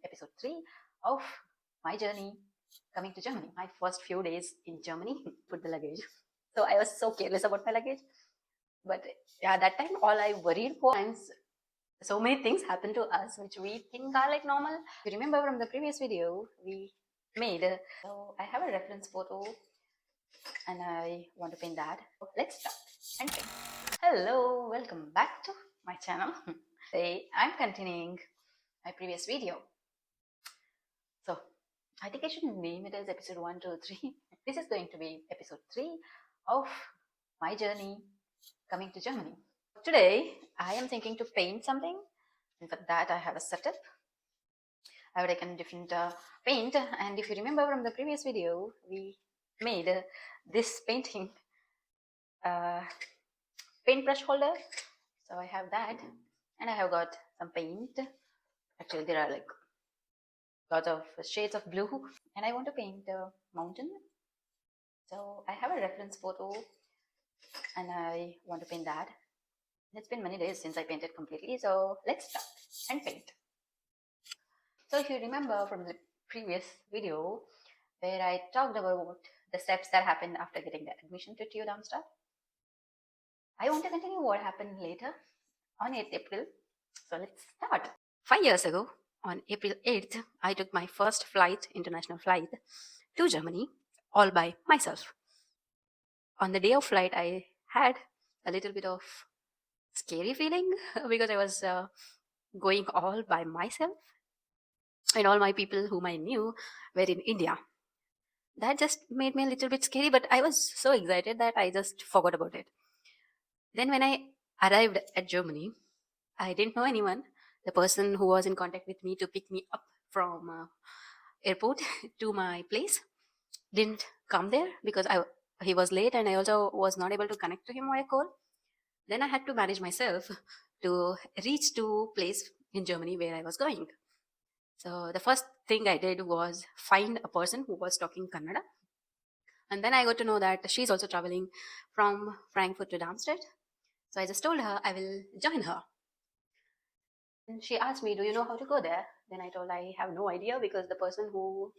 episode 3 of my journey coming to Germany. My first few days in Germany, put the luggage. So I was so careless about my luggage. But yeah, that time all I worried for times so many things happen to us which we think are like normal. If you remember from the previous video we made, so I have a reference photo and I want to paint that. Let's start and paint. Hello, welcome back to my channel. Today I'm continuing my previous video. So I think I should name it as episode 1, 2, 3. This is going to be episode 3 of my journey coming to Germany. Today I am thinking to paint something, and for that I have a setup. I have taken different paint, and if you remember from the previous video we made this painting paintbrush holder. So I have that, and I have got some paint. Actually there are like lots of shades of blue, and I want to paint a mountain. So I have a reference photo and I want to paint that. It's been many days since I painted completely, so let's start and paint. So if you remember from the previous video where I talked about the steps that happened after getting the admission to TU Darmstadt, I want to continue what happened later on 8th April. So let's start. 5 years ago, on April 8th, I took my first international flight to Germany, all by myself. On the day of flight, I had a little bit of scary feeling because I was going all by myself, and all my people whom I knew were in India. That just made me a little bit scary, but I was so excited that I just forgot about it. Then when I arrived at Germany, I didn't know anyone. The person who was in contact with me to pick me up from airport to my place didn't come there because he was late, and I also was not able to connect to him via call. Then I had to manage myself to reach to place in Germany where I was going. So the first thing I did was find a person who was talking Kannada. And then I got to know that she's also traveling from Frankfurt to Darmstadt. So I just told her I will join her. And she asked me, do you know how to go there? Then I told I have no idea because the person who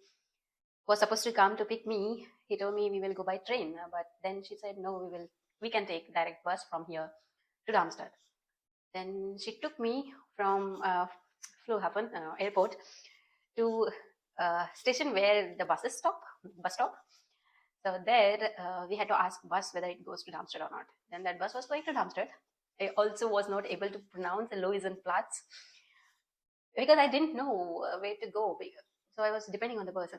was supposed to come to pick me, he told me we will go by train. But then she said, no, we can take direct bus from here to Darmstadt. Then she took me from Flughafen airport to station where the bus stop. So there we had to ask bus whether it goes to Darmstadt or not. Then that bus was going to Darmstadt. I also was not able to pronounce Loisenplatz because I didn't know where to go. So I was depending on the person.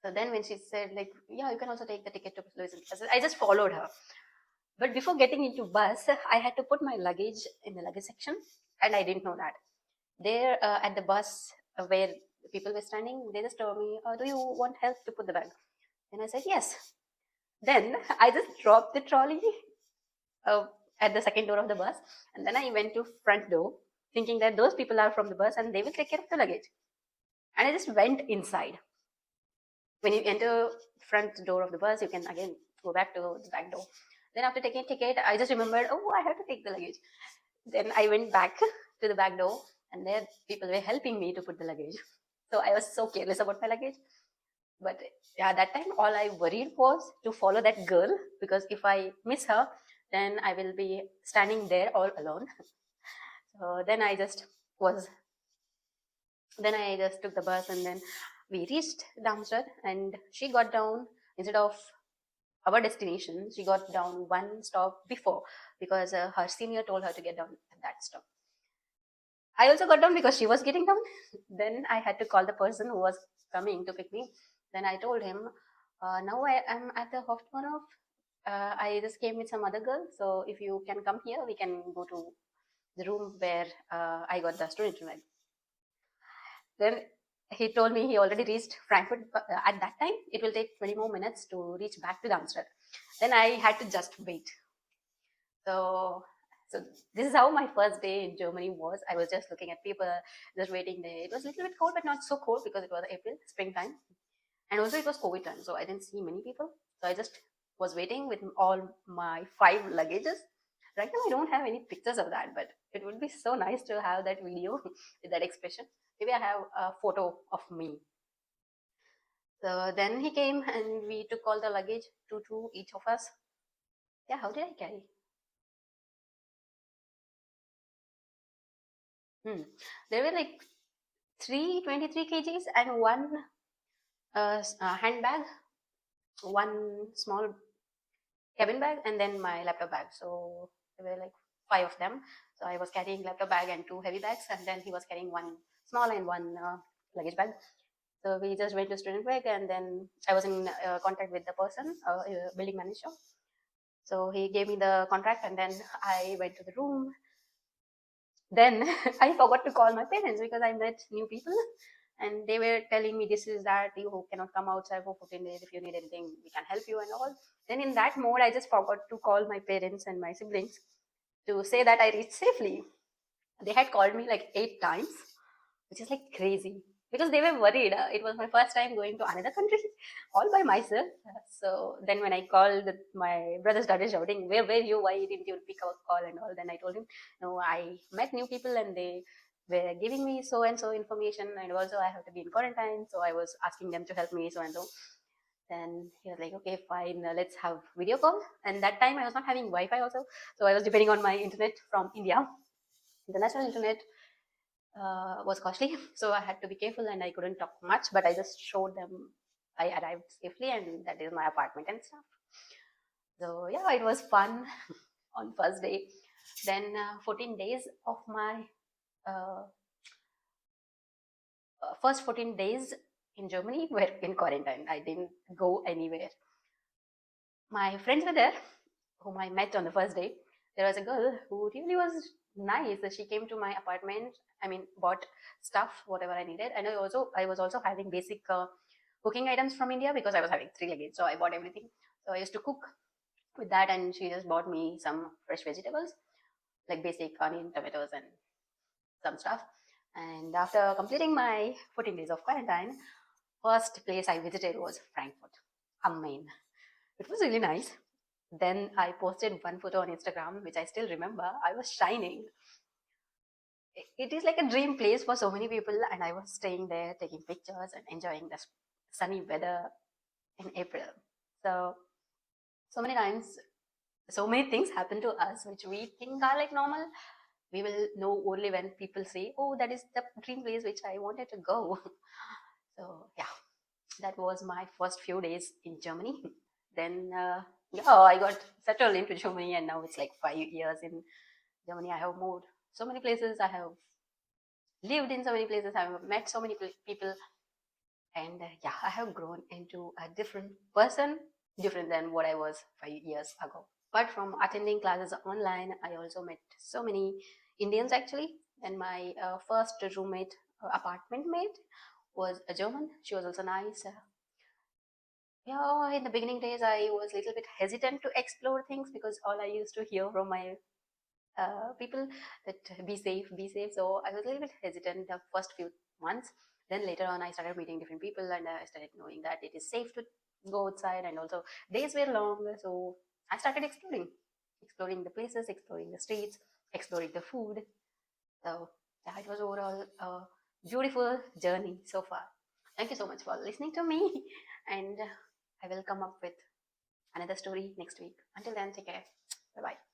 So then when she said like, yeah, you can also take the ticket to Loisenplatz, I just followed her. But before getting into bus, I had to put my luggage in the luggage section, and I didn't know that. There at the bus where people were standing, they just told me, do you want help to put the bag? And I said, yes. Then I just dropped the trolley at the second door of the bus, and then I went to front door thinking that those people are from the bus and they will take care of the luggage. And I just went inside. When you enter front door of the bus, you can again go back to the back door. Then after taking a ticket, I just remembered, oh, I have to take the luggage. Then I went back to the back door, and there people were helping me to put the luggage. So I was so careless about my luggage. But yeah, that time all I worried was to follow that girl, because if I miss her, then I will be standing there all alone. So then I just took the bus, and then we reached Darmstadt, and she got down instead of our destination. She got down one stop before because her senior told her to get down at that stop. I also got down because she was getting down. Then I had to call the person who was coming to pick me. Then I told him, now I am at the Hauptbahnhof. I just came with some other girl. So if you can come here, we can go to the room where I got the student room. Then he told me he already reached Frankfurt. At that time, it will take 20 more minutes to reach back to Darmstadt. Then I had to just wait. So this is how my first day in Germany was. I was just looking at people, just waiting there. It was a little bit cold, but not so cold because it was April, springtime. And also it was COVID time, so I didn't see many people. So I just was waiting with all my 5 luggages. Right now I don't have any pictures of that, but it would be so nice to have that video with that expression. maybe I have a photo of me. So then he came and we took all the luggage, two each of us. Yeah, how did I carry? There were like 323 kgs and one handbag, one small cabin bag, and then my laptop bag. So there were like five of them. So I was carrying laptop bag and two heavy bags, and then he was carrying one small and one luggage bag. So we just went to student bag, and then I was in contact with the person, building manager. So he gave me the contract, and then I went to the room. Then I forgot to call my parents because I met new people and they were telling me this is that you cannot come outside for 14 days. If you need anything, we can help you and all. Then in that mode, I just forgot to call my parents and my siblings to say that I reached safely. They had called me like 8 times, which is like crazy because they were worried. It was my first time going to another country all by myself. So then when I called, my brother started shouting, "Where were you? Why didn't you pick our call and all?" Then I told him, "No, I met new people and they were giving me so and so information, and also I have to be in quarantine, so I was asking them to help me so and so." Then he was like, "Okay, fine, let's have video call." And that time I was not having Wi-Fi also, so I was depending on my internet from India. The national internet was costly, so I had to be careful and I couldn't talk much, but I just showed them I arrived safely and that is my apartment and stuff. So yeah, it was fun on first day. Then 14 days of my uh, first 14 days in Germany were in quarantine. I didn't go anywhere. My friends were there, whom I met on the first day. There was a girl who really was nice. She came to my apartment. I mean, bought stuff, whatever I needed, and I was also having basic cooking items from India because I was having 3 luggage. So I bought everything. So I used to cook with that, and she just bought me some fresh vegetables, like basic onion, tomatoes, and some stuff. And after completing my 14 days of quarantine, first place I visited was Frankfurt am Main. It was really nice. Then I posted one photo on Instagram, which I still remember. I was shining. It is like a dream place for so many people, and I was staying there, taking pictures and enjoying the sunny weather in April. So, so many times, so many things happen to us which we think are like normal. We will know only when people say, "Oh, that is the dream place which I wanted to go." So, yeah, that was my first few days in Germany. Then, yeah, I got settled into Germany, and now it's like 5 years in Germany. I have moved so many places. I have lived in so many places. I have met so many people, and yeah, I have grown into a different person, different than what I was 5 years ago. Apart from attending classes online, I also met so many Indians actually. And my first roommate, apartment mate, was a German. She was also nice. Yeah, in the beginning days, I was a little bit hesitant to explore things because all I used to hear from my people that be safe, be safe. So I was a little bit hesitant the first few months. Then later on, I started meeting different people and I started knowing that it is safe to go outside. And also, days were long, so I started exploring the places, exploring the streets, exploring the food. So yeah, it was overall a beautiful journey so far. Thank you so much for listening to me, and I will come up with another story next week. Until then, take care. Bye bye.